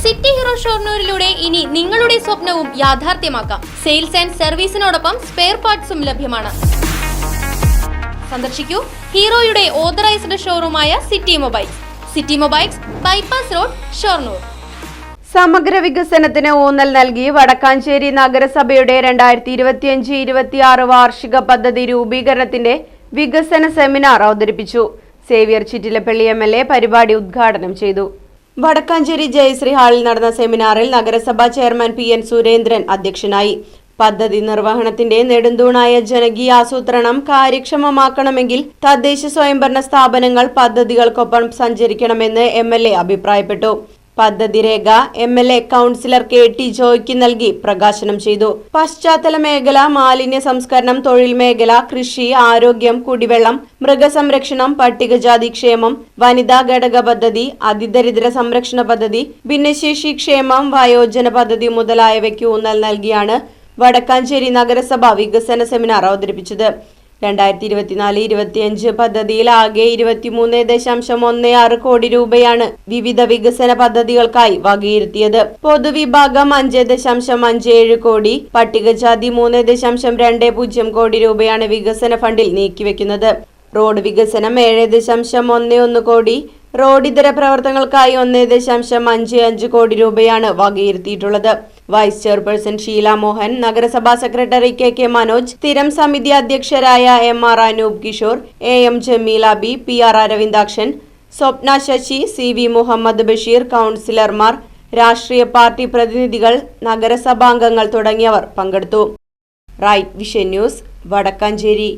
City hero ഷൊർണൂരിലൂടെ ഇനി നിങ്ങളുടെ സ്വപ്നവും യാഥാർത്ഥ്യമാക്കാം. സെയിൽസ് ആൻഡ് സർവീസിനോടൊപ്പം സ്പെയർ പാർട്സും ലഭ്യമാണ്. സന്ദർശിക്കൂ ഹീറോയുടെ ഓതറൈസ്ഡ് ഷോറൂമായ city mobiles, bypass road, Shoranur. സമഗ്ര വികസനത്തിന് ഊന്നൽ നൽകി വടക്കാഞ്ചേരി നഗരസഭയുടെ 2025-26 വാർഷിക പദ്ധതി രൂപീകരണത്തിന്റെ വികസന സെമിനാർ അവതരിപ്പിച്ചു. സേവ്യർ ചിറ്റിലപ്പള്ളി MLA പരിപാടി ഉദ്ഘാടനം ചെയ്തു. വടക്കാഞ്ചേരി ജയശ്രീ ഹാളിൽ നടന്ന സെമിനാറിൽ നഗരസഭാ ചെയർമാൻ PN സുരേന്ദ്രൻ അധ്യക്ഷനായി. പദ്ധതി നിർവഹണത്തിന്റെ നെടുന്തൂണായ ജനകീയാസൂത്രണം കാര്യക്ഷമമാക്കണമെങ്കിൽ തദ്ദേശ സ്വയംഭരണ സ്ഥാപനങ്ങൾ പദ്ധതികൾക്കൊപ്പം സഞ്ചരിക്കണമെന്ന് MLA അഭിപ്രായപ്പെട്ടു. പദ്ധതി രേഖ MLA കൗൺസിലർ KT ജോയ്ക്ക് നൽകി പ്രകാശനം ചെയ്തു. പശ്ചാത്തല മേഖല, മാലിന്യ സംസ്കരണം, തൊഴിൽ മേഖല, കൃഷി, ആരോഗ്യം, കുടിവെള്ളം, മൃഗസംരക്ഷണം, പട്ടികജാതി ക്ഷേമം, വനിതാ ഘടക പദ്ധതി, അതിദരിദ്ര സംരക്ഷണ പദ്ധതി, ഭിന്നശേഷി ക്ഷേമം, വയോജന പദ്ധതി മുതലായവയ്ക്ക് ഊന്നൽ നൽകിയാണ് വടക്കാഞ്ചേരി നഗരസഭ വികസന സെമിനാർ അവതരിപ്പിച്ചത്. 2024-25 പദ്ധതിയിൽ ആകെ 23.16 കോടി രൂപയാണ് വിവിധ വികസന പദ്ധതികൾക്കായി വകയിരുത്തിയത്. പൊതുവിഭാഗം 5.57 കോടി, പട്ടികജാതി 3.20 കോടി രൂപയാണ് വികസന ഫണ്ടിൽ നീക്കിവെക്കുന്നത്. റോഡ് വികസനം 7.11 കോടി, റോഡിതര പ്രവർത്തനങ്ങൾക്കായി 1.55 കോടി രൂപയാണ് വകയിരുത്തിയിട്ടുള്ളത്. വൈസ് ചെയർപേഴ്സൺ ഷീല മോഹൻ, നഗരസഭാ സെക്രട്ടറി KK മനോജ്, സ്ഥിരം സമിതി അധ്യക്ഷരായ MR Anoop Kishore, AM Jameela B, PR Aravindakshan, Swapna Sasi, CV Muhammad Basheer, കൗൺസിലർമാർ, രാഷ്ട്രീയ പാർട്ടി പ്രതിനിധികൾ, നഗരസഭാംഗങ്ങൾ തുടങ്ങിയവർ പങ്കെടുത്തു. Right vision news, Vadakkanchery.